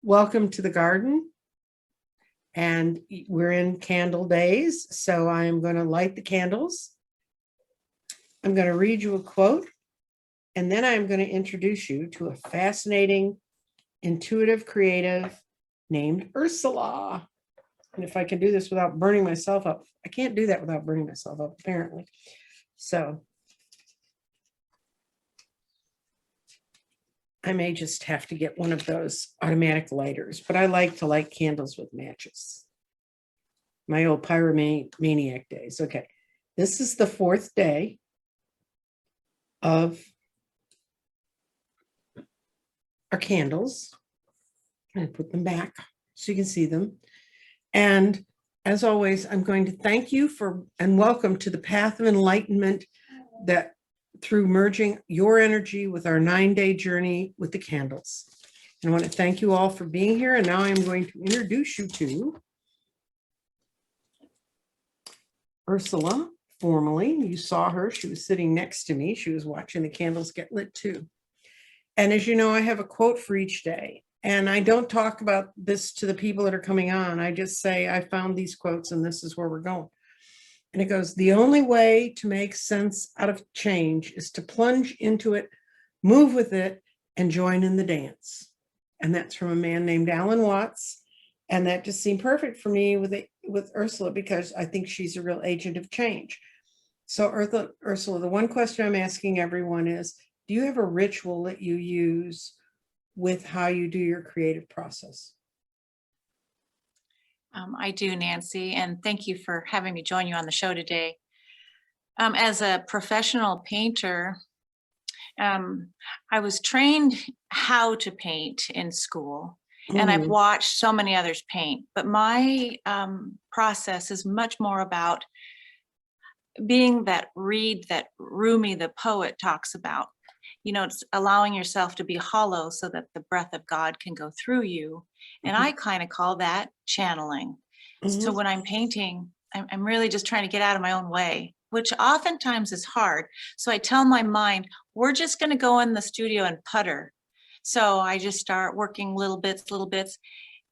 Welcome to the garden. And we're in candle days, so I am going to light the candles. I'm going to read you a quote, and then I'm going to introduce you to a fascinating, intuitive creative named Ursula. And if I can do this without burning myself up, I can't do that without burning myself up, apparently. So I may just have to get one of those automatic lighters, but I like to light candles with matches. My old pyromaniac days. Okay, this is the fourth day of our candles. I put them back so you can see them. And as always, I'm going to thank you for and welcome to the path of enlightenment that through merging your energy with our 9-day journey with the candles. And I want to thank you all for being here. And now I'm going to introduce you to Ursula, formally. You saw her. She was sitting next to me. She was watching the candles get lit too. And as you know, I have a quote for each day. And I don't talk about this to the people that are coming on. I just say, I found these quotes and this is where we're going. And it goes, the only way to make sense out of change is to plunge into it, move with it, and join in the dance. And that's from a man named Alan Watts. And that just seemed perfect for me with Ursula, because I think she's a real agent of change. So Ursula, the one question I'm asking everyone is, do you have a ritual that you use with how you do your creative process? I do, Nancy, and thank you for having me join you on the show today. As a professional painter, I was trained how to paint in school, and I've watched so many others paint, but my process is much more about being that reed that Rumi, the poet, talks about. You know, it's allowing yourself to be hollow so that the breath of God can go through you. And I kind of call that channeling. So when I'm painting, I'm really just trying to get out of my own way, which oftentimes is hard. So I tell my mind, we're just going to go in the studio and putter. So I just start working little bits,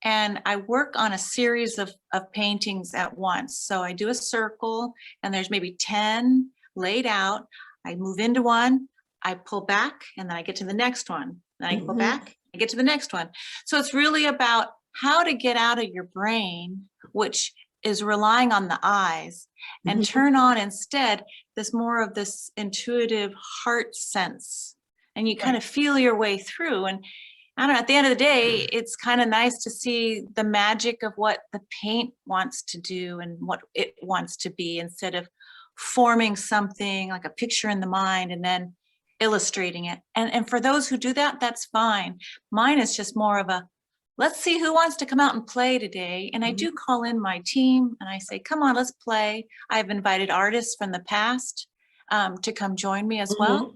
and I work on a series of paintings at once. So I do a circle, and there's maybe 10 laid out. I move into one, I pull back, and then I get to the next one. Then I pull back, I get to the next one. So it's really about how to get out of your brain, which is relying on the eyes, and turn on instead this more of this intuitive heart sense. And you kind of feel your way through. And I don't know, at the end of the day, it's kind of nice to see the magic of what the paint wants to do and what it wants to be, instead of forming something like a picture in the mind and then illustrating it. And for those who do that, that's fine. Mine is just more of a, let's see who wants to come out and play today. And I do call in my team and I say, come on, let's play. I've invited artists from the past to come join me as well,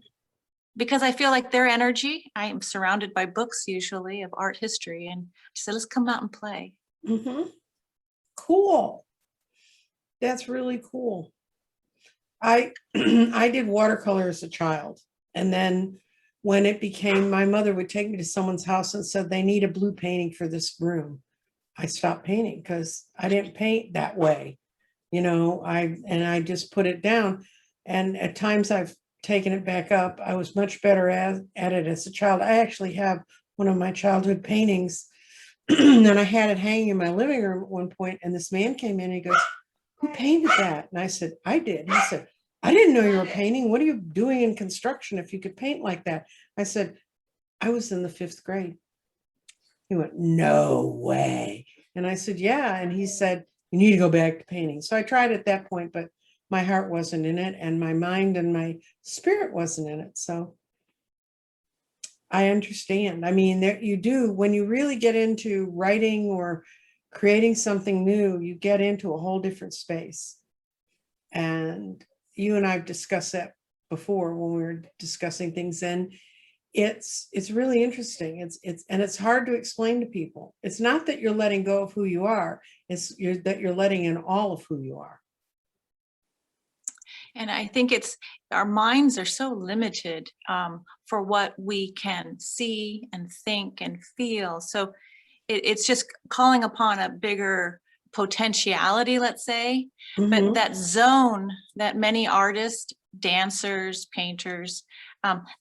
because I feel like their energy, I am surrounded by books usually of art history, and I said, let's come out and play. Cool. That's really cool. I did watercolor as a child. And then when it became, my mother would take me to someone's house and said, they need a blue painting for this room. I stopped painting because I didn't paint that way. You know, I just put it down. And at times I've taken it back up. I was much better at it as a child. I actually have one of my childhood paintings and I had it hanging in my living room at one point. And this man came in and he goes, who painted that? And I said, I did. He said, I didn't know you were painting. What are you doing in construction if you could paint like that? I said, I was in the 5th grade. He went, no way. And I said, yeah. And he said, you need to go back to painting. So I tried at that point, but my heart wasn't in it, and my mind and my spirit wasn't in it. So I understand. I mean, there you do, when you really get into writing or creating something new, you get into a whole different space. And you and I've discussed that before when we were discussing things, and it's really interesting. It's hard to explain to people. It's not that you're letting go of who you are, it's that you're letting in all of who you are. And I think it's, our minds are so limited for what we can see and think and feel. So it's just calling upon a bigger potentiality, let's say. But Mhm. that zone that many artists, dancers, painters,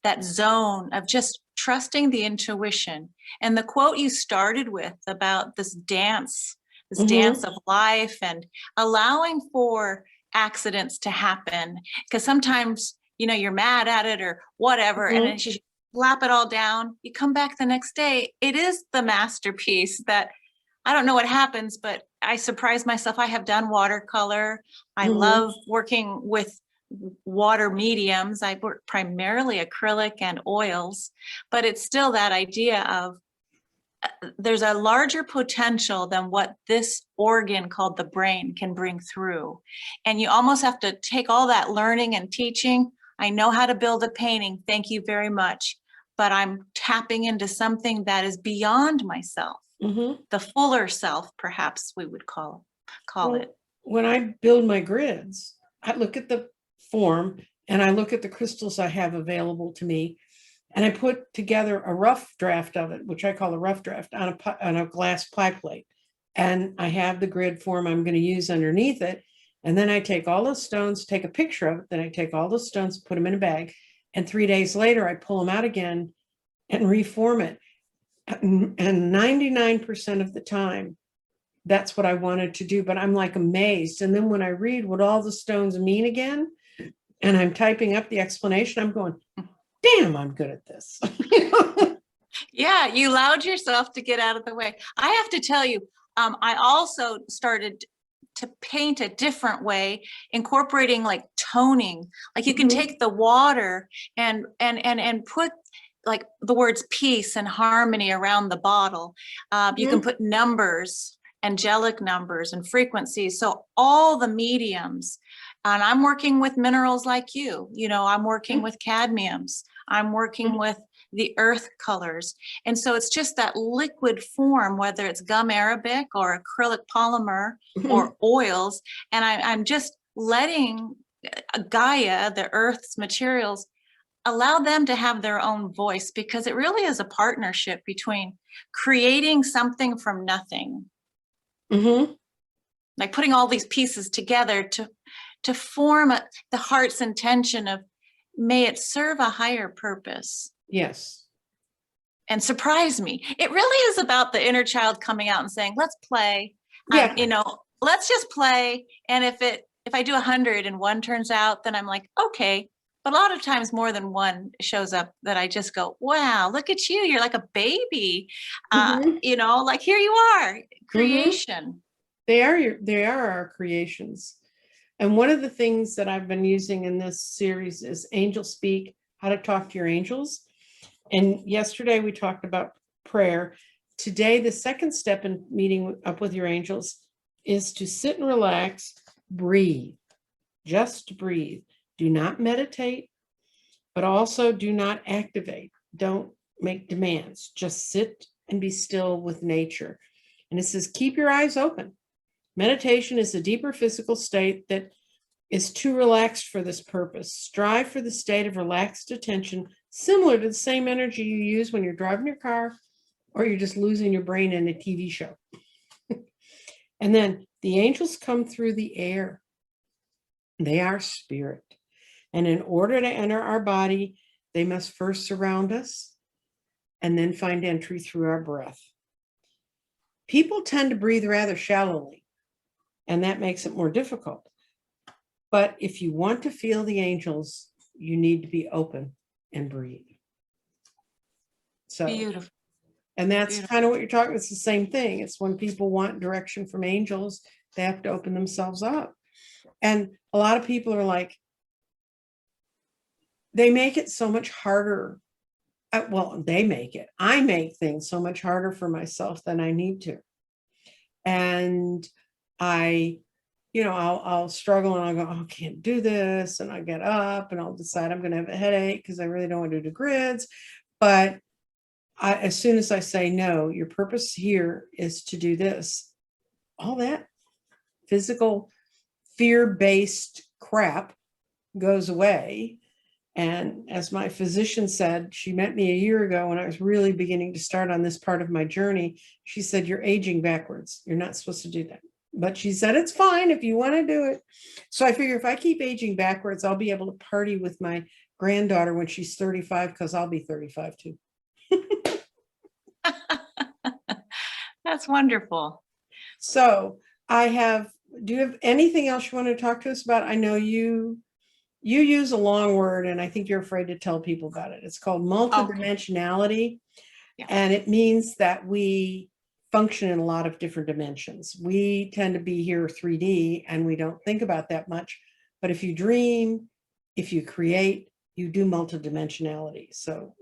that zone of just trusting the intuition. And the quote you started with about this dance Mhm. of life and allowing for accidents to happen, because sometimes, you know, you're mad at it or whatever, and then Mhm. you slap it all down, you come back the next day, it is the masterpiece that I don't know what happens, but I surprise myself. I have done watercolor. I Mhm. love working with water mediums. I work primarily acrylic and oils, but it's still that idea of there's a larger potential than what this organ called the brain can bring through. And you almost have to take all that learning and teaching. I know how to build a painting. Thank you very much. But I'm tapping into something that is beyond myself, Mhm. the fuller self, perhaps we would call it. Well, when I build my grids, I look at the form and I look at the crystals I have available to me, and I put together a rough draft of it, which I call a rough draft, on a glass pie plate. And I have the grid form I'm going to use underneath it. And then I take all those stones, take a picture of it. Then I take all those stones, put them in a bag. And 3 days later, I pull them out again and reform it. And 99% of the time, that's what I wanted to do. But I'm like amazed. And then when I read what all the stones mean again, and I'm typing up the explanation, I'm going, damn, I'm good at this. Yeah, you allowed yourself to get out of the way. I have to tell you, I also started to paint a different way, incorporating like toning. Like you can Mhm. take the water and put like the words peace and harmony around the bottle. You can Mhm. put numbers, angelic numbers and frequencies. So all the mediums, and I'm working with minerals like you know, I'm working with cadmiums. I'm working with the earth colors. And so it's just that liquid form, whether it's gum arabic or acrylic polymer Mhm. or oils. And I'm just letting Gaia, the earth's materials, allow them to have their own voice, because it really is a partnership between creating something from nothing, Mhm. like putting all these pieces together to form the heart's intention of, may it serve a higher purpose Yes. and surprise me. It really is about the inner child coming out and saying, let's play. Yeah. You know, let's just play. And if I do 100 and one turns out, then I'm like, okay. But a lot of times more than one shows up that I just go, wow, look at you. You're like a baby. Mhm. You know, like here you are, Mhm. creation. They are our creations. And one of the things that I've been using in this series is Angel Speak, how to talk to your angels. And yesterday we talked about prayer. Today, the second step in meeting up with your angels is to sit and relax, breathe, just breathe. Do not meditate, but also do not activate. Don't make demands. Just sit and be still with nature. And it says, keep your eyes open. Meditation is a deeper physical state that is too relaxed for this purpose. Strive for the state of relaxed attention, similar to the same energy you use when you're driving your car or you're just losing your brain in a TV show. And then the angels come through the air. They are spirit. And in order to enter our body, they must first surround us and then find entry through our breath. People tend to breathe rather shallowly, and that makes it more difficult. But if you want to feel the angels, you need to be open and breathe. So, Beautiful, and that's beautiful. kind of what you're talking. It's the same thing. It's when people want direction from angels, they have to open themselves up. And a lot of people are like, they make it so much harder. Well, they make it. I make things so much harder for myself than I need to. And I, I'll struggle and I'll go, oh, I can't do this. And I get up and I'll decide I'm going to have a headache because I really don't want to do the grids. But as soon as I say, no, your purpose here is to do this, all that physical fear-based crap goes away. And as my physician said, she met me a year ago when I was really beginning to start on this part of my journey. She said, "You're aging backwards. You're not supposed to do that." But she said, "It's fine if you want to do it." So I figure if I keep aging backwards, I'll be able to party with my granddaughter when she's 35, because I'll be 35 too. That's wonderful. So do you have anything else you want to talk to us about? I know you use a long word, and I think you're afraid to tell people about it. It's called multidimensionality. Yeah. And it means that we function in a lot of different dimensions. We tend to be here 3D and we don't think about that much. But if you dream, if you create, you do multidimensionality. So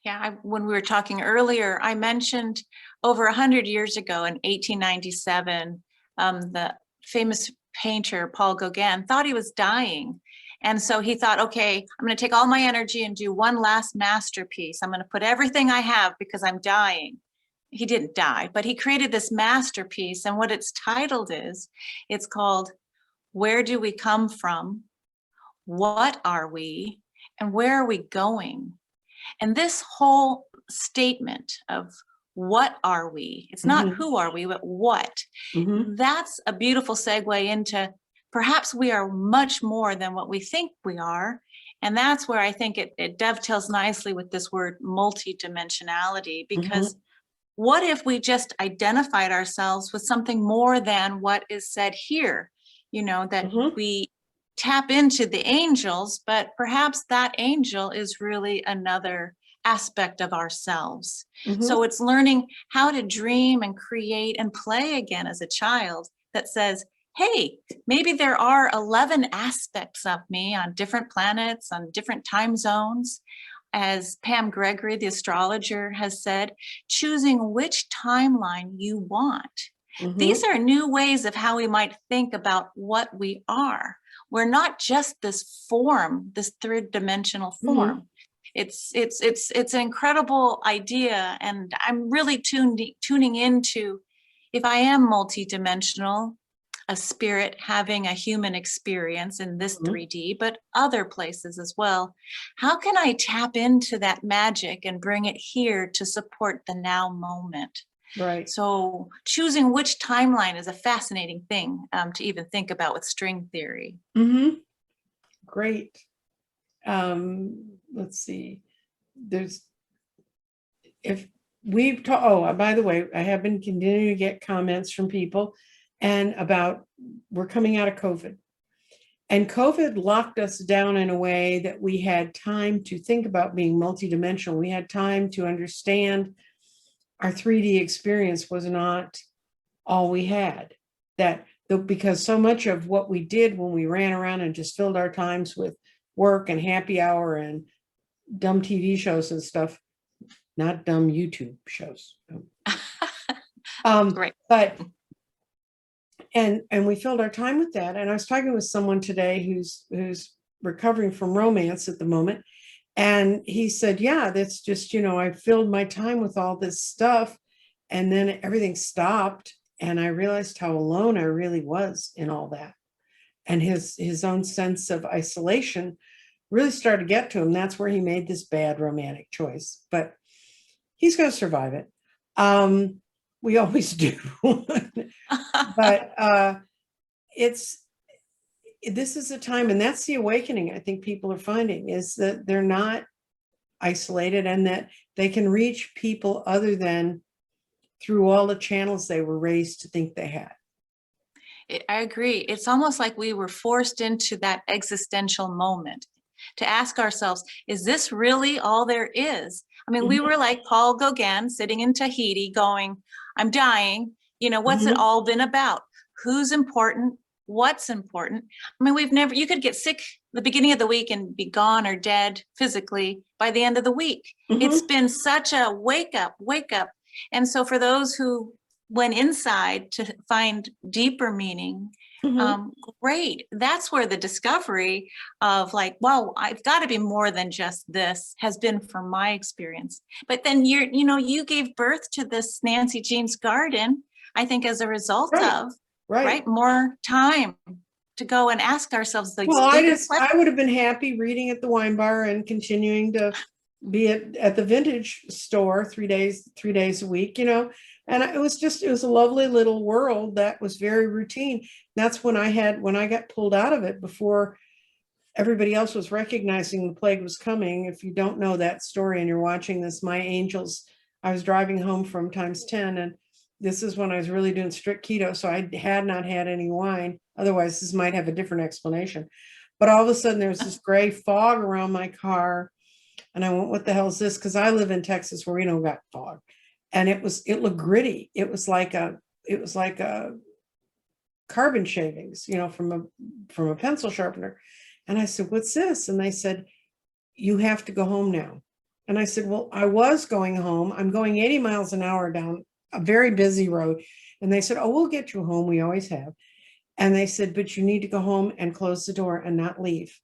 yeah, when we were talking earlier, I mentioned over 100 years ago in 1897, the famous painter Paul Gauguin thought he was dying. And so he thought, okay, I'm going to take all my energy and do one last masterpiece. I'm going to put everything I have because I'm dying. He didn't die, but he created this masterpiece. And what it's titled is, it's called, Where Do We Come From? What Are We? And Where Are We Going? And this whole statement of what are we? It's not who are we, but what. That's a beautiful segue into perhaps we are much more than what we think we are. And that's where I think it dovetails nicely with this word multidimensionality, because what if we just identified ourselves with something more than what is said here? You know, that we tap into the angels, but perhaps that angel is really another aspect of ourselves. So it's learning how to dream and create and play again as a child that says, hey, maybe there are 11 aspects of me on different planets, on different time zones. As Pam Gregory, the astrologer, has said, choosing which timeline you want. These are new ways of how we might think about what we are. We're not just this form, this third dimensional form. It's an incredible idea, and I'm really tuning into, if I am multidimensional, a spirit having a human experience in this 3D, but other places as well. How can I tap into that magic and bring it here to support the now moment? Right. So choosing which timeline is a fascinating thing to even think about with string theory. Great. Let's see. By the way, I have been continuing to get comments from people and about we're coming out of COVID. And COVID locked us down in a way that we had time to think about being multidimensional. We had time to understand our 3D experience was not all we had. Because so much of what we did when we ran around and just filled our times with work and happy hour and dumb TV shows and stuff, not dumb YouTube shows. Right. But and we filled our time with that. And I was talking with someone today who's recovering from romance at the moment. And he said, yeah, that's just, I filled my time with all this stuff and then everything stopped. And I realized how alone I really was in all that. And his own sense of isolation really started to get to him. That's where he made this bad romantic choice, but he's going to survive it. We always do. But this is a time, and that's the awakening I think people are finding, is that they're not isolated and that they can reach people other than through all the channels they were raised to think they had. I agree. It's almost like we were forced into that existential moment to ask ourselves, is this really all there is? I mean, we were like Paul Gauguin sitting in Tahiti going, I'm dying. What's it all been about? Who's important? What's important? I mean, you could get sick the beginning of the week and be gone or dead physically by the end of the week. It's been such a wake up. And so for those who went inside to find deeper meaning, great. That's where the discovery of like, wow, I've got to be more than just this has been from my experience. But then you gave birth to this Nancy Jean's Garden, I think, as a result of more time to go and ask ourselves these Well, bigger questions. I would have been happy reading at the wine bar and continuing to be at the vintage store 3 days a week, and it was a lovely little world that was very routine. That's when I got pulled out of it before everybody else was recognizing the plague was coming. If you don't know that story and you're watching this, my angels, I was driving home from times 10, and this is when I was really doing strict keto. So I had not had any wine. Otherwise, this might have a different explanation. But all of a sudden there was this gray fog around my car. And I went, what the hell is this? Because I live in Texas where we don't got fog. And it looked gritty. It was like a carbon shavings, from a pencil sharpener. And I said, what's this? And they said, you have to go home now. And I said, well, I was going home. I'm going 80 miles an hour down a very busy road. And they said, oh, we'll get you home. We always have. And they said, but you need to go home and close the door and not leave.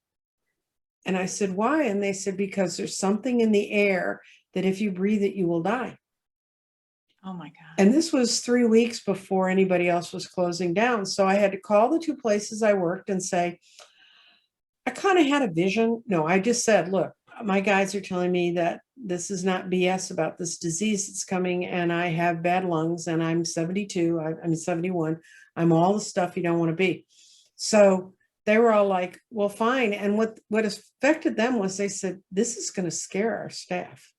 And I said, why? And they said, because there's something in the air that if you breathe it, you will die. Oh my God. And this was 3 weeks before anybody else was closing down. So I had to call the two places I worked and say, I kind of had a vision. No, I just said, look, my guys are telling me that this is not BS about this disease that's coming, and I have bad lungs, and I'm 72, I'm 71. I'm all the stuff you don't want to be. So they were all like, well, fine. And what affected them was they said, this is going to scare our staff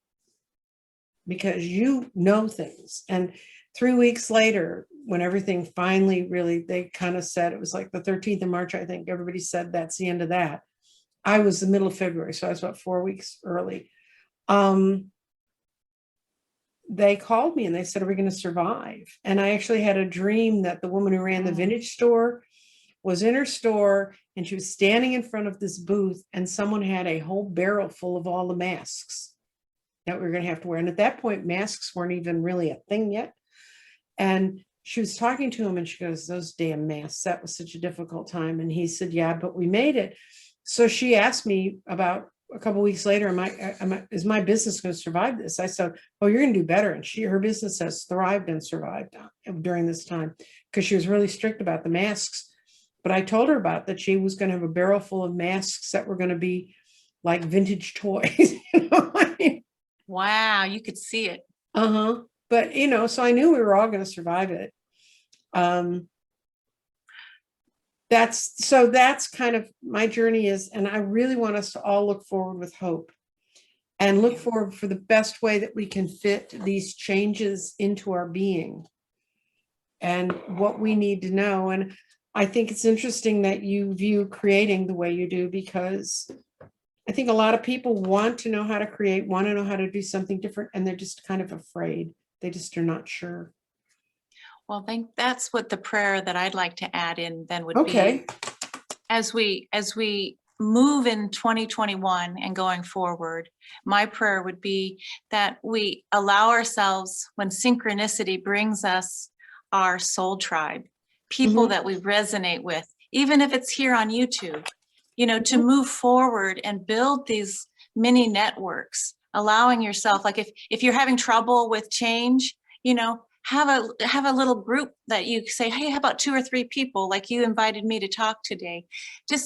because you know things. And 3 weeks later, when everything finally really, they kind of said, it was like the 13th of March, I think everybody said that's the end of that. I was the middle of February, so I was about 4 weeks early. They called me and they said, are we going to survive? And I actually had a dream that the woman who ran the vintage store was in her store, and she was standing in front of this booth, and someone had a whole barrel full of all the masks that we were going to have to wear. And at that point, masks weren't even really a thing yet. And she was talking to him and she goes, those damn masks, that was such a difficult time. And he said, yeah, but we made it. So she asked me about a couple of weeks later, is my business going to survive this? I said, oh, you're going to do better. And her business has thrived and survived during this time because she was really strict about the masks. But I told her about that she was going to have a barrel full of masks that were going to be like vintage toys. Wow, you could see it. But, so I knew we were all going to survive it. That's kind of my journey is, and I really want us to all look forward with hope and look forward for the best way that we can fit these changes into our being and what we need to know. And I think it's interesting that you view creating the way you do, because I think a lot of people want to know how to create, want to know how to do something different, and they're just kind of afraid. They just are not sure. Well, I think that's what the prayer that I'd like to add in then would Okay. be as we move in 2021 and going forward, my prayer would be that we allow ourselves, when synchronicity brings us our soul tribe, people that we resonate with, even if it's here on YouTube, to move forward and build these mini networks, allowing yourself, like if you're having trouble with change, have a little group that you say, hey, how about 2 or 3 people like you invited me to talk today?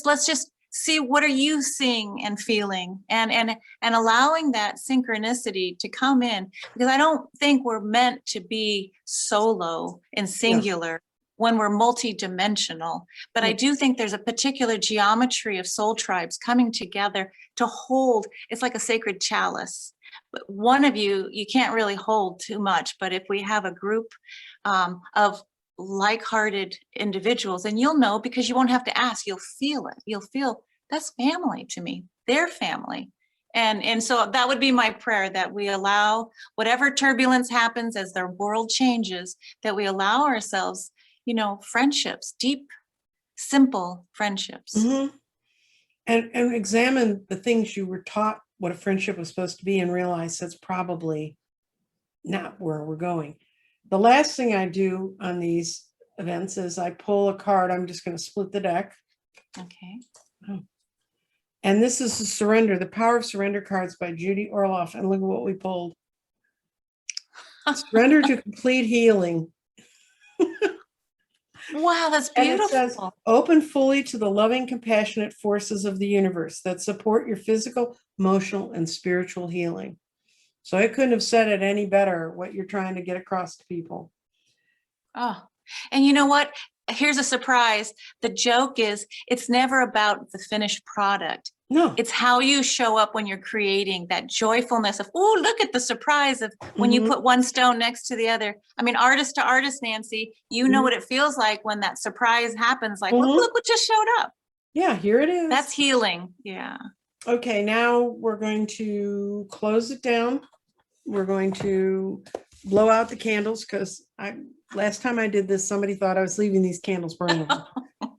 Let's just see, what are you seeing and feeling, and allowing that synchronicity to come in, because I don't think we're meant to be solo and singular when we're multidimensional. But I do think there's a particular geometry of soul tribes coming together to hold. It's like a sacred chalice. But one of you can't really hold too much. But if we have a group of like-hearted individuals, and you'll know, because you won't have to ask, you'll feel it. You'll feel that's family to me, their family. And so that would be my prayer, that we allow whatever turbulence happens as the world changes, that we allow ourselves, friendships, deep, simple friendships. And examine the things you were taught what a friendship was supposed to be, and realize that's probably not where we're going. The last thing I do on these events is I pull a card. I'm just going to split the deck. Okay. And this is the Power of Surrender cards by Judy Orloff. And look at what we pulled. Surrender to complete healing. Wow, that's And it says, beautiful. open fully to the loving, compassionate forces of the universe that support your physical, emotional, and spiritual healing. So I couldn't have said it any better, what you're trying to get across to people. Oh, and you know what? Here's a surprise. The joke is it's never about the finished product. No. It's how you show up when you're creating that joyfulness of, oh, look at the surprise of when you Mhm. put one stone next to the other. I mean, artist to artist, Nancy, you know what it feels like when that surprise happens. Like, Mhm. look what just showed up. Yeah, here it is. That's healing. Yeah. Okay, now we're going to close it down. We're going to blow out the candles because last time I did this, somebody thought I was leaving these candles burning.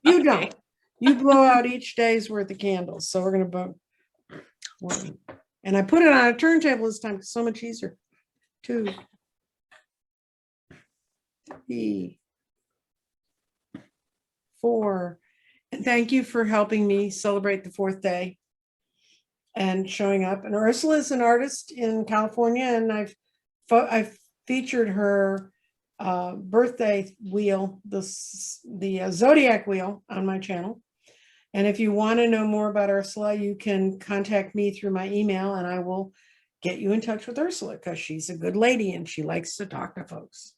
You Okay. don't. You blow out each day's worth of candles. So we're going to blow one. And I put it on a turntable this time because it's so much easier. 2, 3, 4. And thank you for helping me celebrate the 4th day and showing up. And Ursula is an artist in California, and I've featured her birthday wheel, the zodiac wheel, on my channel. And if you want to know more about Ursula, you can contact me through my email, and I will get you in touch with Ursula because she's a good lady and she likes to talk to folks.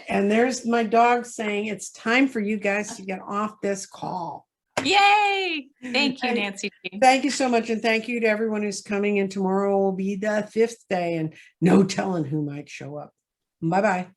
And there's my dog saying it's time for you guys to get off this call. Yay! Thank you, Nancy. Thank you so much. And thank you to everyone who's coming. And tomorrow will be the 5th day and no telling who might show up. Bye-bye.